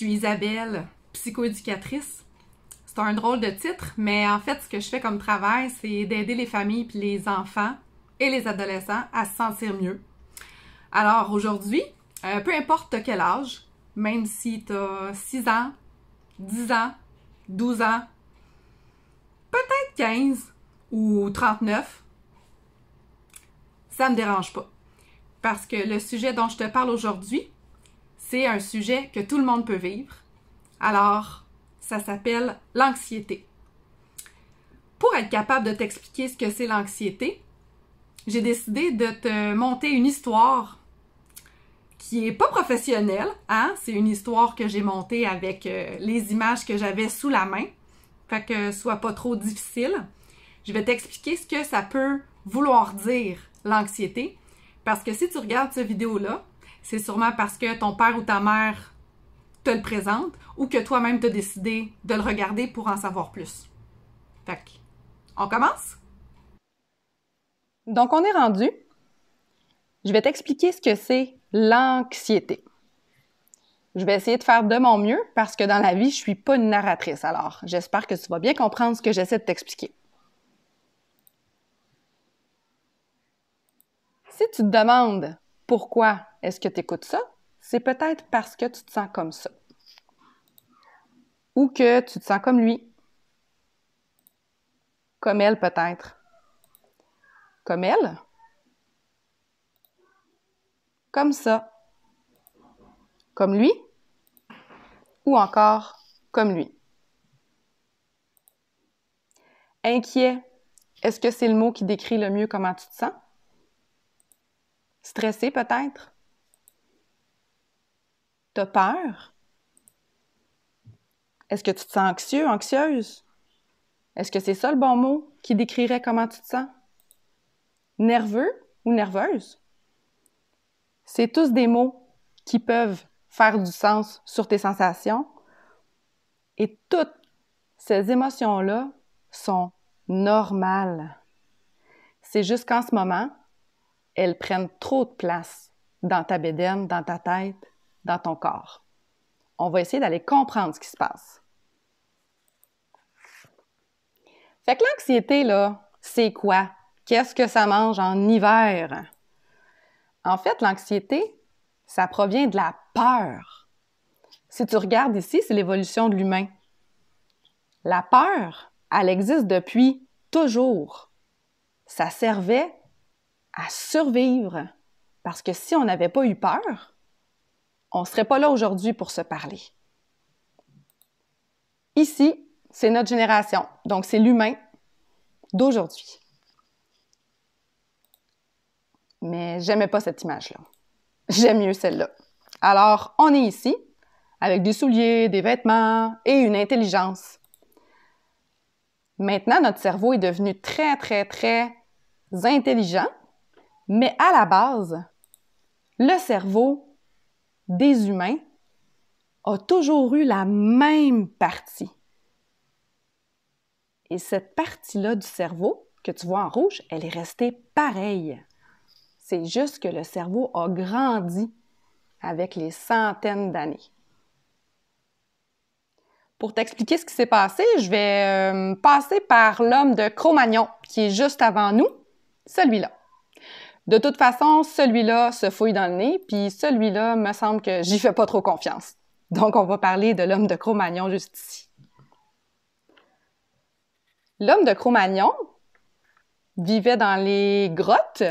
suis Isabelle, psychoéducatrice. C'est un drôle de titre, mais en fait, ce que je fais comme travail, c'est d'aider les familles puis les enfants et les adolescents à se sentir mieux. Alors aujourd'hui, peu importe quel âge, même si tu as 6 ans, 10 ans, 12 ans, peut-être 15 ou 39, ça me dérange pas. Parce que le sujet dont je te parle aujourd'hui, c'est un sujet que tout le monde peut vivre. Alors, ça s'appelle l'anxiété. Pour être capable de t'expliquer ce que c'est l'anxiété, j'ai décidé de te monter une histoire qui est pas professionnelle, hein? C'est une histoire que j'ai montée avec les images que j'avais sous la main, fait que ce soit pas trop difficile. Je vais t'expliquer ce que ça peut vouloir dire, l'anxiété, parce que si tu regardes cette vidéo-là, c'est sûrement parce que ton père ou ta mère te le présente ou que toi-même tu as décidé de le regarder pour en savoir plus. Fait que, on commence? Donc, on est rendu. Je vais t'expliquer ce que c'est l'anxiété. Je vais essayer de faire de mon mieux parce que dans la vie, je suis pas une narratrice. Alors, j'espère que tu vas bien comprendre ce que j'essaie de t'expliquer. Si tu te demandes pourquoi est-ce que tu écoutes ça, c'est peut-être parce que tu te sens comme ça. Ou que tu te sens comme lui. Comme elle peut-être. Comme elle. Comme ça. Comme lui. Ou encore comme lui. Inquiet. Est-ce que c'est le mot qui décrit le mieux comment tu te sens? Stressé peut-être? T'as peur? Est-ce que tu te sens anxieux, anxieuse? Est-ce que c'est ça le bon mot qui décrirait comment tu te sens? Nerveux ou nerveuse? C'est tous des mots qui peuvent faire du sens sur tes sensations et toutes ces émotions-là sont normales. C'est juste qu'en ce moment, elles prennent trop de place dans ta bédaine, dans ta tête, dans ton corps. On va essayer d'aller comprendre ce qui se passe. Fait que l'anxiété, là, c'est quoi? Qu'est-ce que ça mange en hiver? En fait, l'anxiété, ça provient de la peur. Si tu regardes ici, c'est l'évolution de l'humain. La peur, elle existe depuis toujours. Ça servait à survivre. Parce que si on n'avait pas eu peur, on ne serait pas là aujourd'hui pour se parler. Ici, c'est notre génération. Donc, c'est l'humain d'aujourd'hui. Mais j'aimais pas cette image-là. J'aime mieux celle-là. Alors, on est ici, avec des souliers, des vêtements et une intelligence. Maintenant, notre cerveau est devenu très, très, très intelligent, mais à la base, le cerveau des humains a toujours eu la même partie. Et cette partie-là du cerveau, que tu vois en rouge, elle est restée pareille. C'est juste que le cerveau a grandi avec les centaines d'années. Pour t'expliquer ce qui s'est passé, je vais passer par l'homme de Cro-Magnon, qui est juste avant nous, celui-là. De toute façon, celui-là se fouille dans le nez, puis celui-là, me semble que j'y fais pas trop confiance. Donc, on va parler de l'homme de Cro-Magnon juste ici. L'homme de Cro-Magnon vivait dans les grottes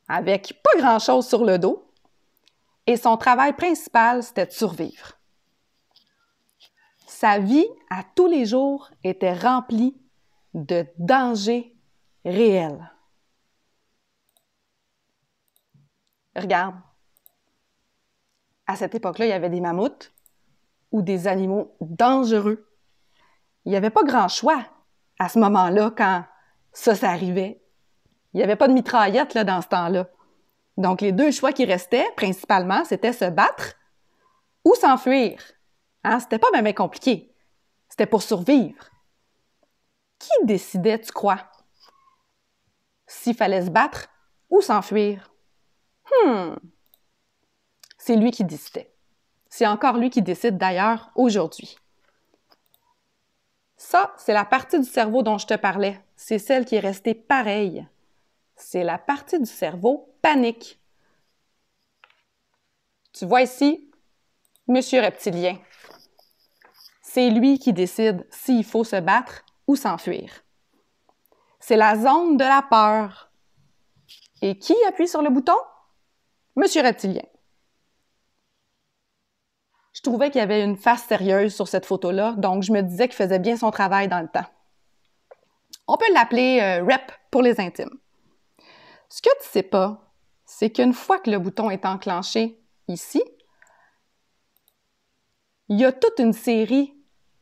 avec pas grand-chose sur le dos et son travail principal, c'était de survivre. Sa vie, à tous les jours, était remplie de dangers réels. Regarde, à cette époque-là, il y avait des mammouths ou des animaux dangereux. Il n'y avait pas grand choix à ce moment-là quand ça arrivait. Il n'y avait pas de mitraillette là, dans ce temps-là. Donc, les deux choix qui restaient, principalement, c'était se battre ou s'enfuir. Hein? C'était pas bien compliqué. C'était pour survivre. Qui décidait, tu crois, s'il fallait se battre ou s'enfuir? C'est lui qui décidait. C'est encore lui qui décide d'ailleurs aujourd'hui. Ça, c'est la partie du cerveau dont je te parlais. C'est celle qui est restée pareille. C'est la partie du cerveau panique. Tu vois ici, Monsieur Reptilien. C'est lui qui décide s'il faut se battre ou s'enfuir. C'est la zone de la peur. Et qui appuie sur le bouton? Monsieur Reptilien. Je trouvais qu'il y avait une face sérieuse sur cette photo-là, donc je me disais qu'il faisait bien son travail dans le temps. On peut l'appeler Rep pour les intimes. Ce que tu ne sais pas, c'est qu'une fois que le bouton est enclenché ici, il y a toute une série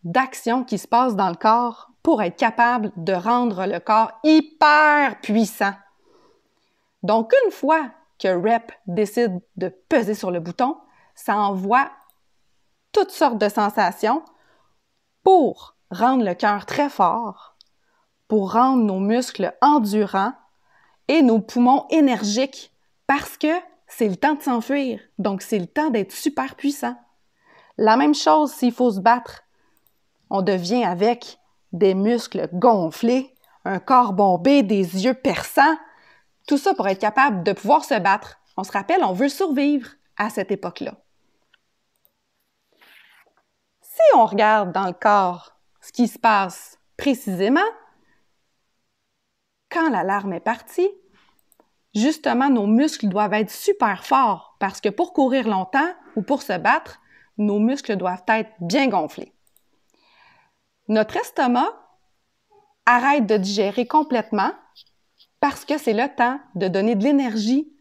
d'actions qui se passent dans le corps pour être capable de rendre le corps hyper puissant. Donc, une fois que Rep décide de peser sur le bouton, ça envoie toutes sortes de sensations pour rendre le cœur très fort, pour rendre nos muscles endurants et nos poumons énergiques parce que c'est le temps de s'enfuir. Donc, c'est le temps d'être super puissant. La même chose s'il faut se battre. On devient avec des muscles gonflés, un corps bombé, des yeux perçants. Tout ça pour être capable de pouvoir se battre. On se rappelle, on veut survivre à cette époque-là. Si on regarde dans le corps ce qui se passe précisément, quand l'alarme est partie, justement, nos muscles doivent être super forts parce que pour courir longtemps ou pour se battre, nos muscles doivent être bien gonflés. Notre estomac arrête de digérer complètement parce que c'est le temps de donner de l'énergie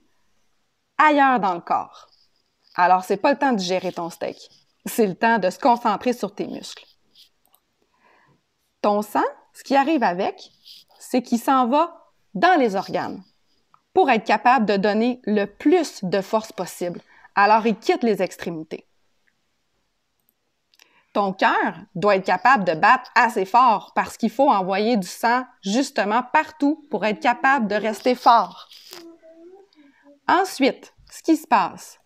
ailleurs dans le corps. Alors, c'est pas le temps de digérer ton steak. C'est le temps de se concentrer sur tes muscles. Ton sang, ce qui arrive avec, c'est qu'il s'en va dans les organes pour être capable de donner le plus de force possible. Alors, il quitte les extrémités. Ton cœur doit être capable de battre assez fort parce qu'il faut envoyer du sang justement partout pour être capable de rester fort. Ensuite, ce qui se passe,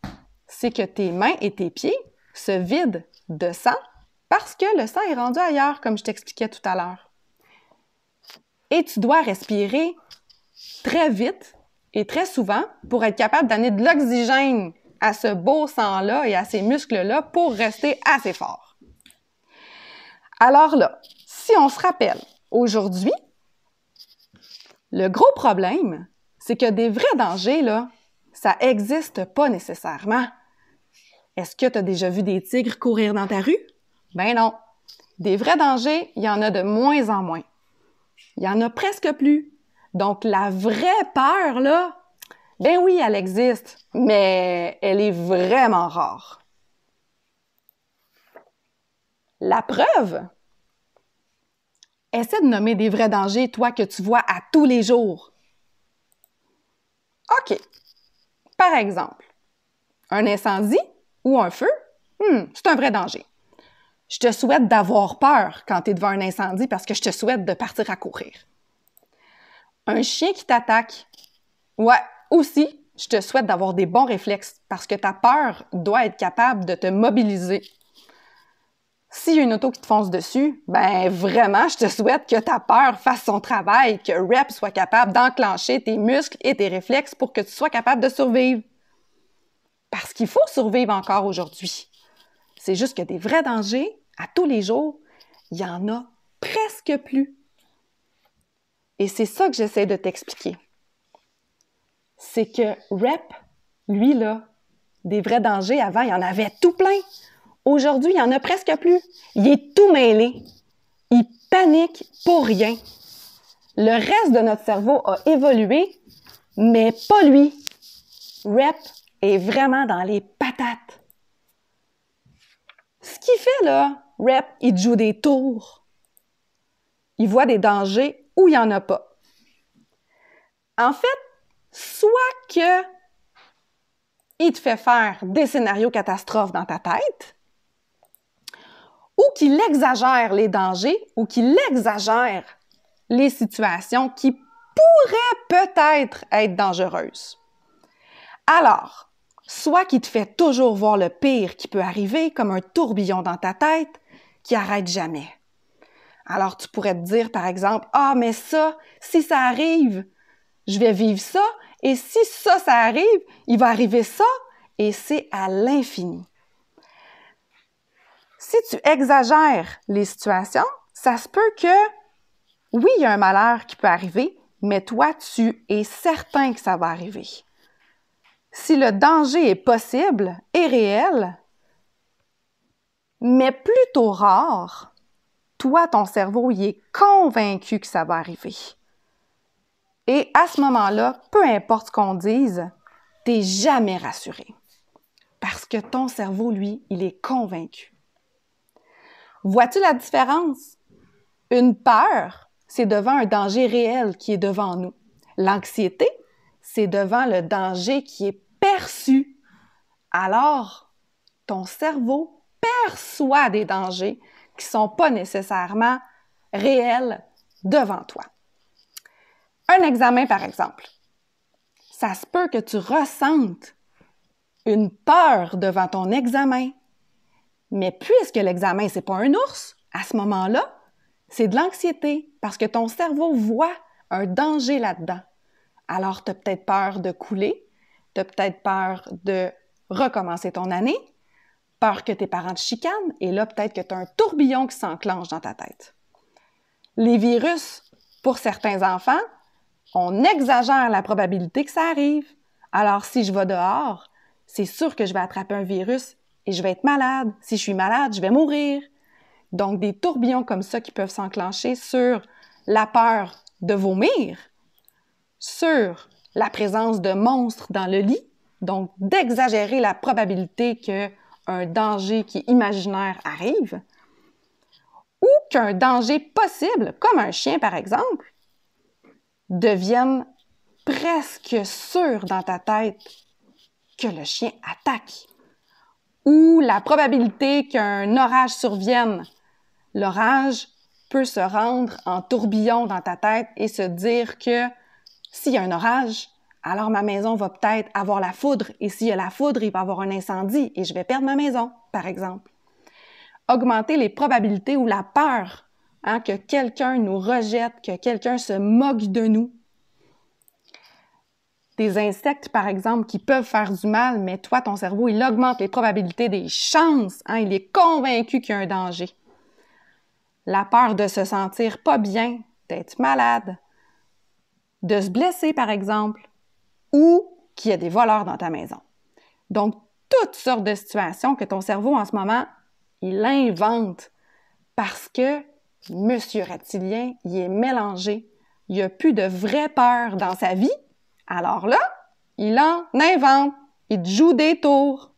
c'est que tes mains et tes pieds se vident de sang parce que le sang est rendu ailleurs, comme je t'expliquais tout à l'heure. Et tu dois respirer très vite et très souvent pour être capable d'amener de l'oxygène à ce beau sang-là et à ces muscles-là pour rester assez fort. Alors là, si on se rappelle, aujourd'hui, le gros problème, c'est que des vrais dangers, là, ça n'existe pas nécessairement. Est-ce que tu as déjà vu des tigres courir dans ta rue? Ben non. Des vrais dangers, il y en a de moins en moins. Il y en a presque plus. Donc, la vraie peur, là, ben oui, elle existe, mais elle est vraiment rare. La preuve, essaie de nommer des vrais dangers, toi, que tu vois à tous les jours. OK. Par exemple, un incendie ou un feu, c'est un vrai danger. Je te souhaite d'avoir peur quand tu es devant un incendie parce que je te souhaite de partir à courir. Un chien qui t'attaque, ouais, aussi, je te souhaite d'avoir des bons réflexes parce que ta peur doit être capable de te mobiliser. S'il y a une auto qui te fonce dessus, ben vraiment, je te souhaite que ta peur fasse son travail, que Rep soit capable d'enclencher tes muscles et tes réflexes pour que tu sois capable de survivre. Parce qu'il faut survivre encore aujourd'hui. C'est juste que des vrais dangers, à tous les jours, il y en a presque plus. Et c'est ça que j'essaie de t'expliquer. C'est que Rep, lui, là, des vrais dangers, avant, il y en avait tout plein. Aujourd'hui, il n'y en a presque plus. Il est tout mêlé. Il panique pour rien. Le reste de notre cerveau a évolué, mais pas lui. Rep est vraiment dans les patates. Ce qu'il fait, là, Rep, il joue des tours. Il voit des dangers où il n'y en a pas. En fait, soit que il te fait faire des scénarios catastrophes dans ta tête, ou qu'il exagère les dangers, ou qu'il exagère les situations qui pourraient peut-être être dangereuses. Alors, soit qui te fait toujours voir le pire qui peut arriver, comme un tourbillon dans ta tête qui arrête jamais. Alors, tu pourrais te dire, par exemple, « Ah, mais ça, si ça arrive, je vais vivre ça, et si ça arrive, il va arriver ça, et c'est à l'infini. » Si tu exagères les situations, ça se peut que, oui, il y a un malheur qui peut arriver, mais toi, tu es certain que ça va arriver. Si le danger est possible et réel, mais plutôt rare, toi, ton cerveau, il est convaincu que ça va arriver. Et à ce moment-là, peu importe ce qu'on dise, tu n'es jamais rassuré. Parce que ton cerveau, lui, il est convaincu. Vois-tu la différence? Une peur, c'est devant un danger réel qui est devant nous. L'anxiété, c'est devant le danger qui est perçu. Alors, ton cerveau perçoit des dangers qui ne sont pas nécessairement réels devant toi. Un examen, par exemple. Ça se peut que tu ressentes une peur devant ton examen. Mais puisque l'examen, ce n'est pas un ours, à ce moment-là, c'est de l'anxiété parce que ton cerveau voit un danger là-dedans. Alors, tu as peut-être peur de couler, tu as peut-être peur de recommencer ton année, peur que tes parents te chicanent, et là, peut-être que tu as un tourbillon qui s'enclenche dans ta tête. Les virus, pour certains enfants, on exagère la probabilité que ça arrive. Alors, si je vais dehors, c'est sûr que je vais attraper un virus et je vais être malade. Si je suis malade, je vais mourir. Donc, des tourbillons comme ça qui peuvent s'enclencher sur la peur de vomir, sur la présence de monstres dans le lit, donc d'exagérer la probabilité qu'un danger qui est imaginaire arrive, ou qu'un danger possible, comme un chien par exemple, devienne presque sûr dans ta tête que le chien attaque, ou la probabilité qu'un orage survienne. L'orage peut se rendre en tourbillon dans ta tête et se dire que s'il y a un orage, alors ma maison va peut-être avoir la foudre, et s'il y a la foudre, il va y avoir un incendie et je vais perdre ma maison, par exemple. Augmenter les probabilités ou la peur que quelqu'un nous rejette, que quelqu'un se moque de nous. Des insectes, par exemple, qui peuvent faire du mal, mais toi, ton cerveau, il augmente les probabilités des chances. Il est convaincu qu'il y a un danger. La peur de se sentir pas bien, d'être malade, de se blesser, par exemple, ou qu'il y a des voleurs dans ta maison. Donc, toutes sortes de situations que ton cerveau, en ce moment, il invente parce que Monsieur Reptilien, il est mélangé. Il n'y a plus de vraie peur dans sa vie. Alors là, il en invente. Il te joue des tours.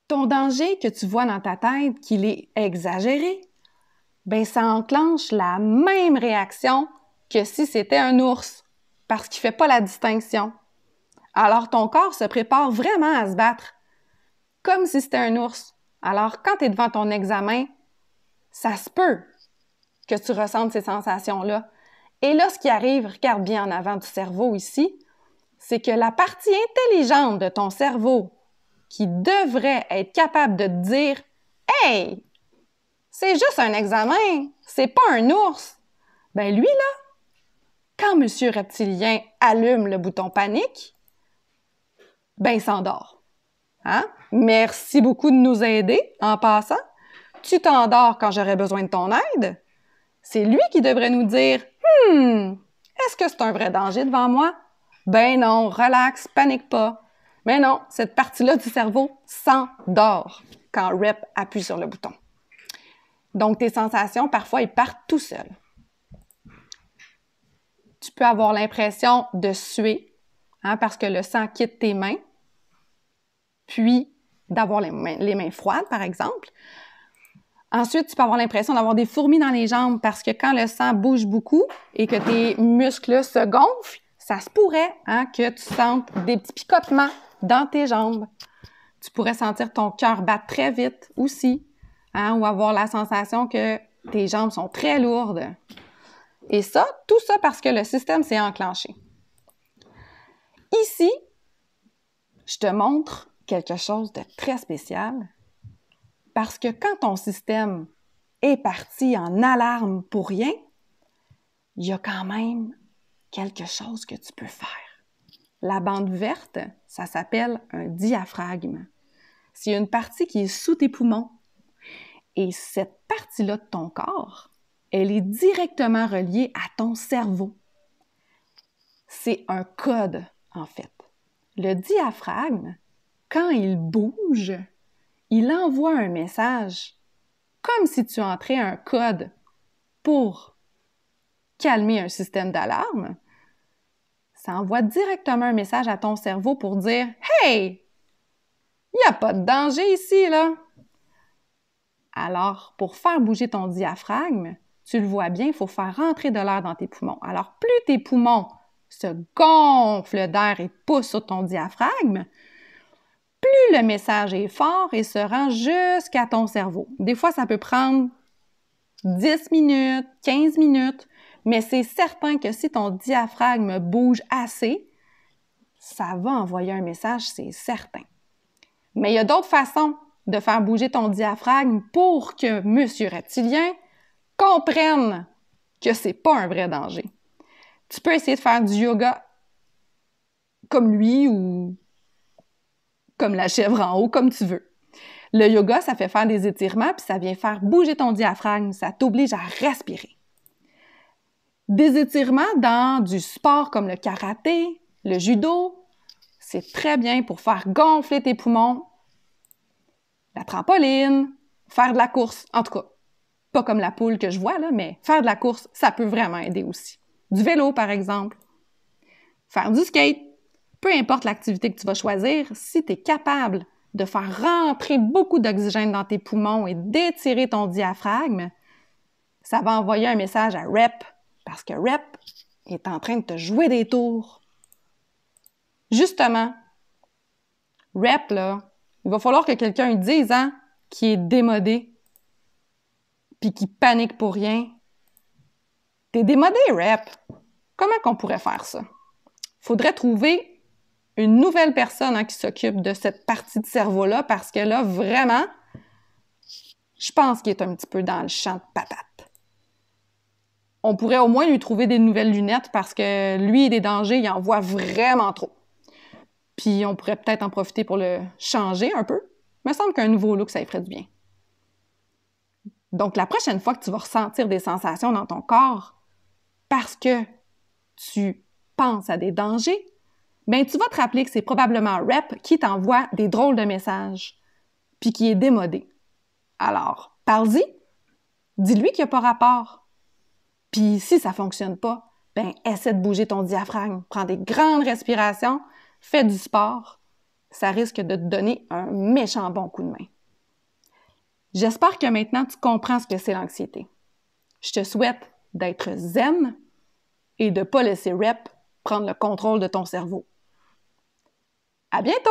Ton danger que tu vois dans ta tête, qu'il est exagéré, ben ça enclenche la même réaction que si c'était un ours, parce qu'il ne fait pas la distinction. Alors ton corps se prépare vraiment à se battre, comme si c'était un ours. Alors quand tu es devant ton examen, ça se peut que tu ressentes ces sensations-là. Et là, ce qui arrive, regarde bien en avant du cerveau ici, c'est que la partie intelligente de ton cerveau qui devrait être capable de te dire « Hey, c'est juste un examen, c'est pas un ours. » Ben lui, là, quand Monsieur Reptilien allume le bouton panique, ben il s'endort. Merci beaucoup de nous aider en passant. Tu t'endors quand j'aurai besoin de ton aide. C'est lui qui devrait nous dire « est-ce que c'est un vrai danger devant moi? » Ben non, relax, panique pas. Mais non, cette partie-là du cerveau s'endort quand Rep appuie sur le bouton. Donc, tes sensations, parfois, ils partent tout seuls. Tu peux avoir l'impression de suer, parce que le sang quitte tes mains, puis d'avoir les mains froides, par exemple. Ensuite, tu peux avoir l'impression d'avoir des fourmis dans les jambes parce que quand le sang bouge beaucoup et que tes muscles se gonflent, ça se pourrait que tu sentes des petits picotements dans tes jambes. Tu pourrais sentir ton cœur battre très vite aussi, ou avoir la sensation que tes jambes sont très lourdes. Et ça, tout ça parce que le système s'est enclenché. Ici, je te montre quelque chose de très spécial parce que quand ton système est parti en alarme pour rien, il y a quand même quelque chose que tu peux faire. La bande verte, ça s'appelle un diaphragme. C'est une partie qui est sous tes poumons. Et cette partie-là de ton corps, elle est directement reliée à ton cerveau. C'est un code, en fait. Le diaphragme, quand il bouge, il envoie un message comme si tu entrais un code pour calmer un système d'alarme. Ça envoie directement un message à ton cerveau pour dire « Hey! Il n'y a pas de danger ici, là! » Alors, pour faire bouger ton diaphragme, tu le vois bien, il faut faire rentrer de l'air dans tes poumons. Alors, plus tes poumons se gonflent d'air et poussent sur ton diaphragme, plus le message est fort et se rend jusqu'à ton cerveau. Des fois, ça peut prendre 10 minutes, 15 minutes, mais c'est certain que si ton diaphragme bouge assez, ça va envoyer un message, c'est certain. Mais il y a d'autres façons de faire bouger ton diaphragme pour que Monsieur Reptilien comprenne que c'est pas un vrai danger. Tu peux essayer de faire du yoga comme lui ou comme la chèvre en haut, comme tu veux. Le yoga, ça fait faire des étirements puis ça vient faire bouger ton diaphragme, ça t'oblige à respirer. Des étirements dans du sport comme le karaté, le judo, c'est très bien pour faire gonfler tes poumons. La trampoline, faire de la course, en tout cas, pas comme la poule que je vois, là, mais faire de la course, ça peut vraiment aider aussi. Du vélo, par exemple. Faire du skate. Peu importe l'activité que tu vas choisir, si tu es capable de faire rentrer beaucoup d'oxygène dans tes poumons et d'étirer ton diaphragme, ça va envoyer un message à Rep, parce que Rep est en train de te jouer des tours. Justement, Rep, là, il va falloir que quelqu'un lui dise, hein, qui est démodé, puis qui panique pour rien. T'es démodé, Rep. Comment qu'on pourrait faire ça? Faudrait trouver une nouvelle personne, hein, qui s'occupe de cette partie de cerveau-là, parce que là, vraiment, je pense qu'il est un petit peu dans le champ de patate. On pourrait au moins lui trouver des nouvelles lunettes parce que lui, des dangers, il en voit vraiment trop. Puis on pourrait peut-être en profiter pour le changer un peu. Il me semble qu'un nouveau look, ça lui ferait du bien. Donc, la prochaine fois que tu vas ressentir des sensations dans ton corps parce que tu penses à des dangers, bien, tu vas te rappeler que c'est probablement Rep qui t'envoie des drôles de messages, puis qui est démodé. Alors, parle-y, dis-lui qu'il n'y a pas rapport. Puis si ça ne fonctionne pas, bien, essaie de bouger ton diaphragme, prends des grandes respirations, fais du sport. Ça risque de te donner un méchant bon coup de main. J'espère que maintenant tu comprends ce que c'est l'anxiété. Je te souhaite d'être zen et de ne pas laisser Rep prendre le contrôle de ton cerveau. À bientôt!